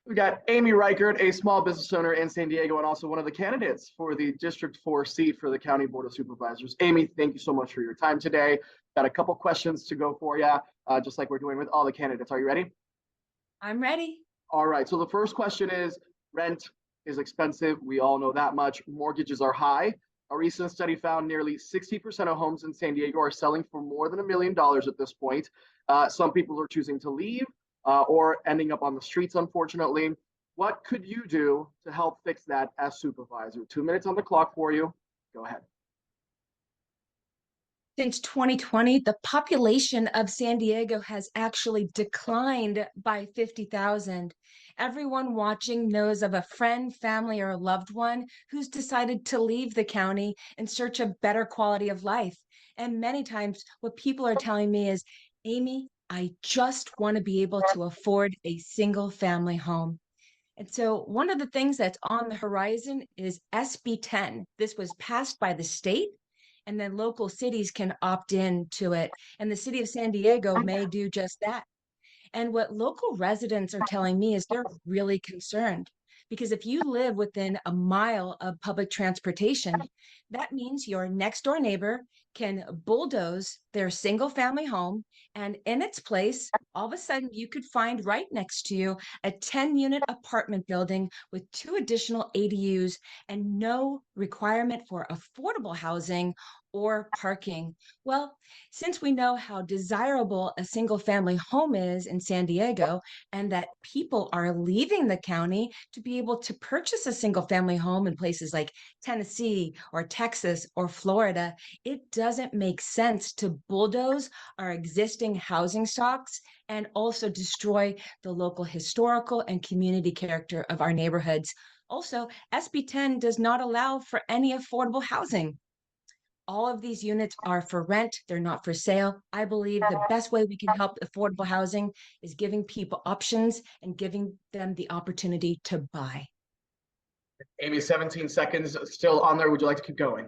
We got Amy Reichert, a small business owner in San Diego, and also one of the candidates for the District 4 seat for the County Board of Supervisors. Amy, thank you so much for your time today. Got a couple questions to go for you, just like we're doing with all the candidates. Are you ready? I'm ready. All right. So the first question is, rent is expensive. We all know that much. Mortgages are high. A recent study found nearly 60% of homes in San Diego are selling for more than $1 million at this point. Some people are choosing to leave or ending up on the streets, unfortunately. What could you do to help fix that as supervisor? 2 minutes on the clock for you. Go ahead. Since 2020, the population of San Diego has actually declined by 50,000. Everyone watching knows of a friend, family, or a loved one who's decided to leave the county in search of better quality of life. And many times, what people are telling me is, Amy, I just want to be able to afford a single family home. And so one of the things that's on the horizon is SB 10. This was passed by the state, and then local cities can opt in to it. And the city of San Diego may do just that. And what local residents are telling me is they're really concerned because if you live within a mile of public transportation, that means your next door neighbor can bulldoze their single family home. And in its place, all of a sudden, you could find right next to you a 10-unit apartment building with 2 additional ADUs and no requirement for affordable housing or parking. Well, since we know how desirable a single family home is in San Diego and that people are leaving the county to be able to purchase a single family home in places like Tennessee or Texas or Florida, it doesn't make sense to bulldoze our existing housing stocks and also destroy the local historical and community character of our neighborhoods. Also, SB 10 does not allow for any affordable housing. All of these units are for rent, they're not for sale. I believe the best way we can help affordable housing is giving people options and giving them the opportunity to buy. Amy, 17 seconds still on there. Would you like to keep going?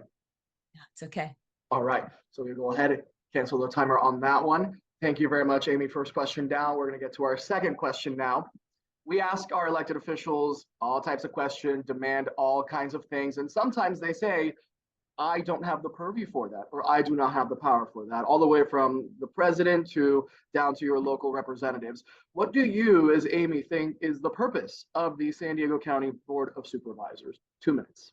It's okay. All right. So we go ahead and cancel the timer on that one. Thank you very much, Amy. First question down. We're going to get to our second question now. We ask our elected officials all types of questions, demand all kinds of things, and sometimes they say, I don't have the purview for that, or I do not have the power for that, all the way from the president to down to your local representatives. What do you, as Amy, think is the purpose of the San Diego County Board of Supervisors? 2 minutes.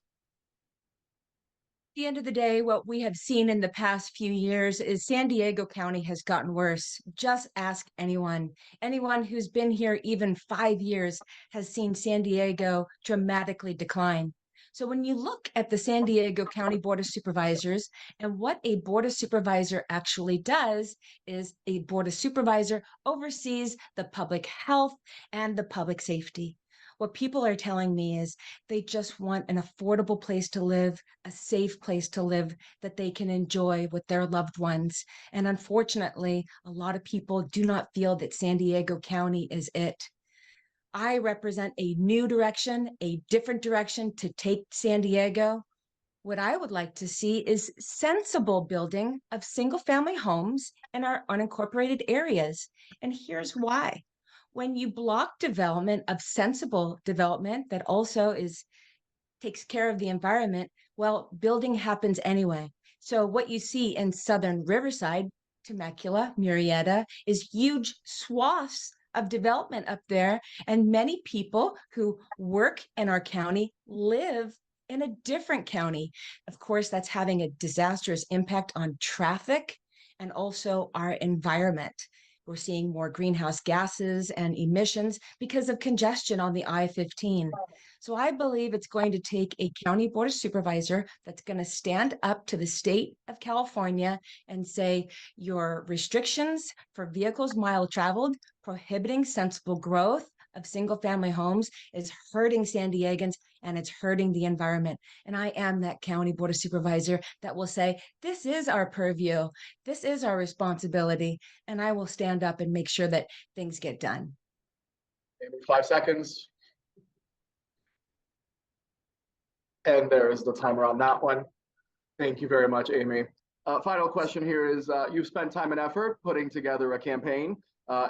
At the end of the day, what we have seen in the past few years is San Diego County has gotten worse. Just ask anyone. Anyone who's been here even 5 years has seen San Diego dramatically decline. So when you look at the San Diego County Board of Supervisors and what a Board of Supervisor actually does is a Board of Supervisor oversees the public health and the public safety. What people are telling me is they just want an affordable place to live, a safe place to live that they can enjoy with their loved ones. And unfortunately, a lot of people do not feel that San Diego County is it. I represent a new direction, a different direction to take San Diego. What I would like to see is sensible building of single family homes in our unincorporated areas. And here's why. When you block development of sensible development that also takes care of the environment, well, building happens anyway. So what you see in Southern Riverside, Temecula, Murrieta, is huge swaths of development up there. And many people who work in our county live in a different county. Of course, that's having a disastrous impact on traffic and also our environment. We're seeing more greenhouse gases and emissions because of congestion on the I-15. So I believe it's going to take a county board of supervisor that's going to stand up to the state of California and say your restrictions for vehicles mile traveled, prohibiting sensible growth of single family homes is hurting San Diegans and it's hurting the environment. And I am that county board of supervisor that will say, this is our purview. This is our responsibility. And I will stand up and make sure that things get done. Maybe 5 seconds. And there is the timer on that one. Thank you very much, Amy. Final question here is, you've spent time and effort putting together a campaign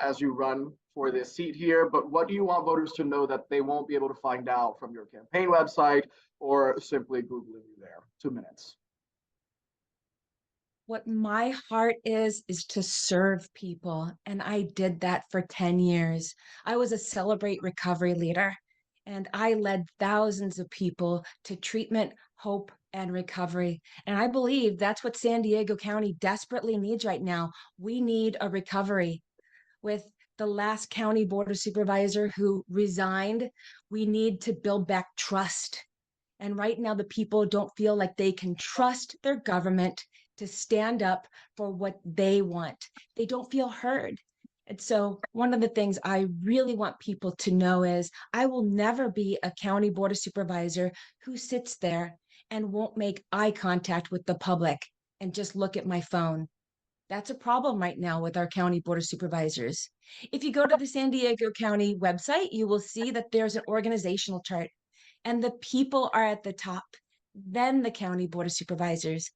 as you run for this seat here, but what do you want voters to know that they won't be able to find out from your campaign website or simply Googling you there? 2 minutes. What my heart is to serve people. And I did that for 10 years. I was a Celebrate Recovery leader, and I led thousands of people to treatment, hope, and recovery. And I believe that's what San Diego County desperately needs right now. We need a recovery. With the last county board of supervisor who resigned, we need to build back trust. And right now, the people don't feel like they can trust their government to stand up for what they want. They don't feel heard. And so, one of the things I really want people to know is I will never be a county board of supervisor who sits there and won't make eye contact with the public and just look at my phone. That's a problem right now with our county board of supervisors. If you go to the San Diego County website, you will see that there's an organizational chart and the people are at the top, then the county board of supervisors,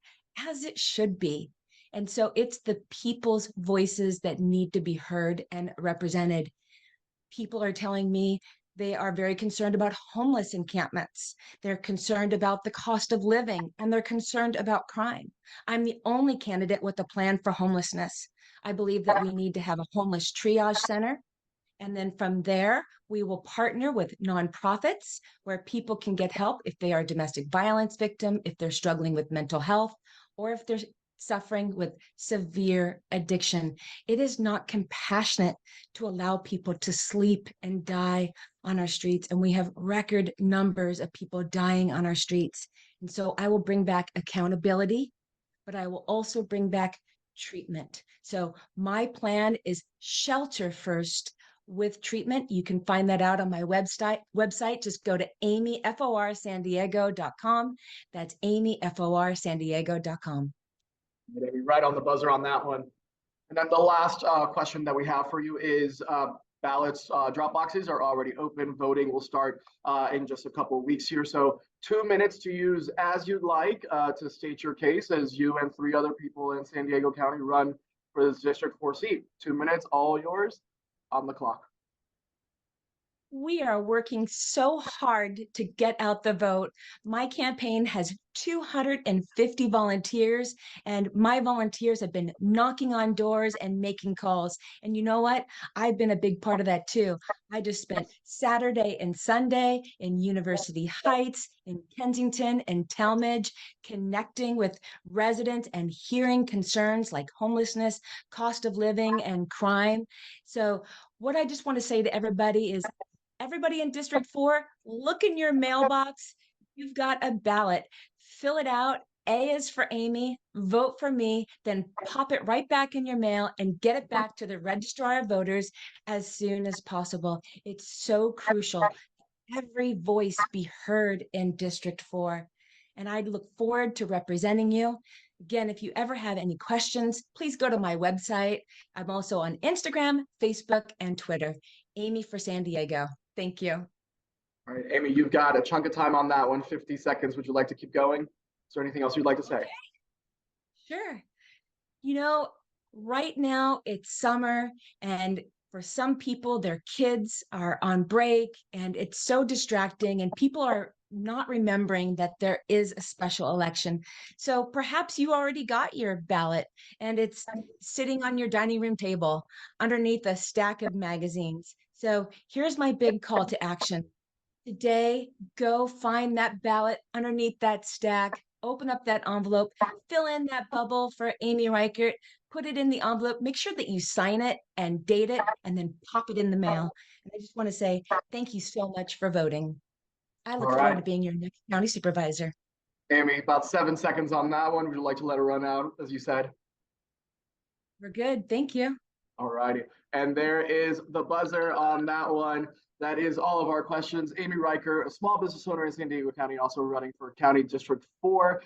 as it should be. And so it's the people's voices that need to be heard and represented. People are telling me they are very concerned about homeless encampments. They're concerned about the cost of living, and they're concerned about crime. I'm the only candidate with a plan for homelessness. I believe that we need to have a homeless triage center. And then from there, we will partner with nonprofits where people can get help if they are a domestic violence victim, if they're struggling with mental health, or if they're suffering with severe addiction. It is not compassionate to allow people to sleep and die on our streets. And we have record numbers of people dying on our streets. And so I will bring back accountability, but I will also bring back treatment. So my plan is shelter first with treatment. You can find that out on my website. Just go to amyforsandiego.com. That's amyforsandiego.com. Right on the buzzer on that one. And then the last question that we have for you is ballots, drop boxes are already open. Voting will start in just a couple of weeks here. So 2 minutes to use as you'd like to state your case as you and 3 other people in San Diego County run for this District 4 seat. 2 minutes, all yours on the clock. We are working so hard to get out the vote. My campaign has 250 volunteers, and my volunteers have been knocking on doors and making calls. And you know what? I've been a big part of that too. I just spent Saturday and Sunday in University Heights, in Kensington, and Talmadge, connecting with residents and hearing concerns like homelessness, cost of living, and crime. So, what I just want to say to everybody is everybody in District 4, look in your mailbox. You've got a ballot. Fill it out. A is for Amy. Vote for me. Then pop it right back in your mail and get it back to the registrar of voters as soon as possible. It's so crucial. Every voice be heard in District 4. And I look forward to representing you. Again, if you ever have any questions, please go to my website. I'm also on Instagram, Facebook, and Twitter. Amy for San Diego. Thank you. All right, Amy, you've got a chunk of time on that one, 50 seconds. Would you like to keep going? Is there anything else you'd like to say? Okay. Sure. You know, right now it's summer, and for some people, their kids are on break, and it's so distracting, and people are not remembering that there is a special election. So perhaps you already got your ballot and it's sitting on your dining room table underneath a stack of magazines. So here's my big call to action. Today, go find that ballot underneath that stack, open up that envelope, fill in that bubble for Amy Reichert, put it in the envelope, make sure that you sign it and date it, and then pop it in the mail. And I just want to say thank you so much for voting. I look forward to being your next county supervisor. Amy, about 7 seconds on that one. Would you like to let her run out, as you said? We're good. Thank you. All righty. And there is the buzzer on that one. That is all of our questions. Amy Reichert, a small business owner in San Diego County, also running for County District 4.